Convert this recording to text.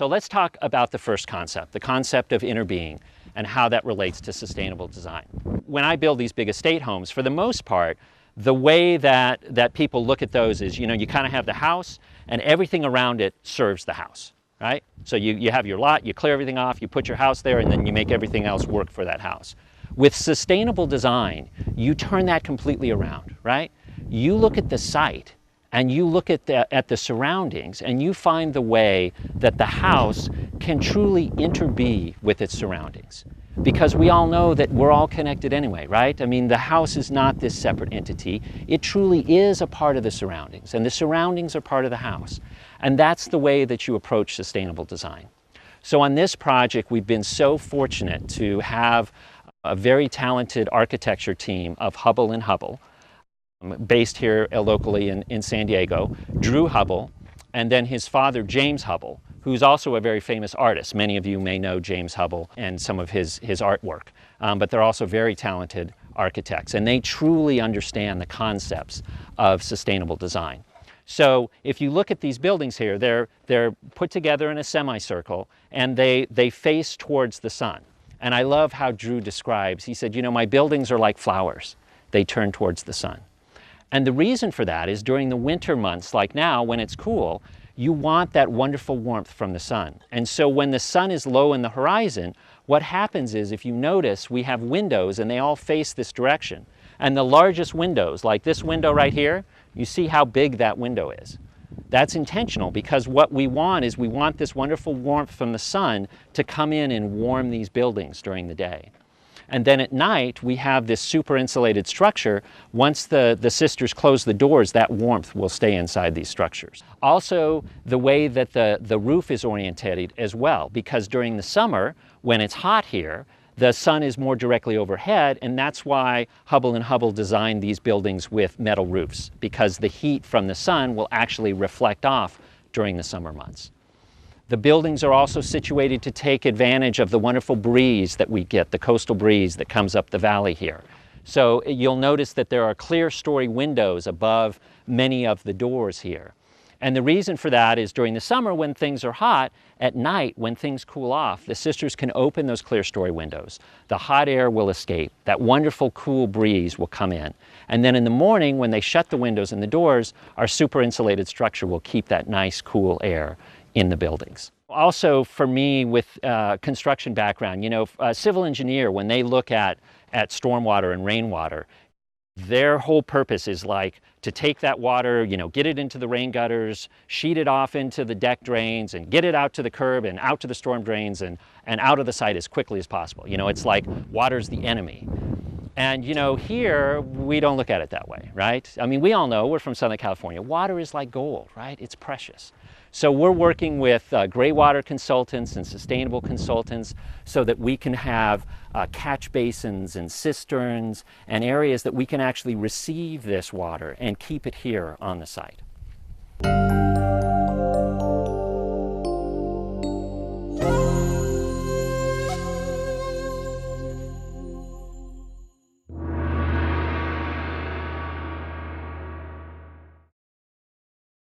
So let's talk about the first concept, the concept of interbeing and how that relates to sustainable design. When I build these big estate homes, for the most part, the way that people look at those is, you kind of have the house and everything around it serves the house, right? So you have your lot, you clear everything off, you put your house there, and then you make everything else work for that house. With sustainable design, you turn that completely around, right? You look at the site and you look at the surroundings and you find the way that the house can truly interbee with its surroundings. Because we all know that we're all connected anyway, right? I mean, the house is not this separate entity. It truly is a part of the surroundings, and the surroundings are part of the house. And that's the way that you approach sustainable design. So on this project, we've been so fortunate to have a very talented architecture team of Hubbell and Hubbell, based here locally in San Diego, Drew Hubbell, and then his father, James Hubbell, who's also a very famous artist. Many of you may know James Hubbell and some of his artwork, but they're also very talented architects, and they truly understand the concepts of sustainable design. So if you look at these buildings here, they're put together in a semicircle, and they face towards the sun. And I love how Drew describes, he said, my buildings are like flowers. They turn towards the sun. And the reason for that is during the winter months, like now when it's cool, you want that wonderful warmth from the sun. And so when the sun is low in the horizon, what happens is, if you notice, we have windows and they all face this direction. And the largest windows, like this window right here, you see how big that window is. That's intentional, because what we want is we want this wonderful warmth from the sun to come in and warm these buildings during the day. And then at night, we have this super insulated structure. Once the sisters close the doors, that warmth will stay inside these structures. Also, the way that the roof is orientated as well, because during the summer, when it's hot here, the sun is more directly overhead, and that's why Hubbell and Hubbell designed these buildings with metal roofs, because the heat from the sun will actually reflect off during the summer months. The buildings are also situated to take advantage of the wonderful breeze that we get, the coastal breeze that comes up the valley here. So you'll notice that there are clear story windows above many of the doors here. And the reason for that is during the summer when things are hot, at night when things cool off, the sisters can open those clear story windows. The hot air will escape. That wonderful cool breeze will come in. And then in the morning when they shut the windows and the doors, our super insulated structure will keep that nice cool air in the buildings. Also, for me, with construction background, a civil engineer, when they look at stormwater and rainwater, their whole purpose is like to take that water, get it into the rain gutters, sheet it off into the deck drains, and get it out to the curb and out to the storm drains and out of the site as quickly as possible. It's like water's the enemy. And here we don't look at it that way, right? I mean, we all know, we're from Southern California, water is like gold, right? It's precious. So we're working with gray water consultants and sustainable consultants so that we can have catch basins and cisterns and areas that we can actually receive this water and keep it here on the site.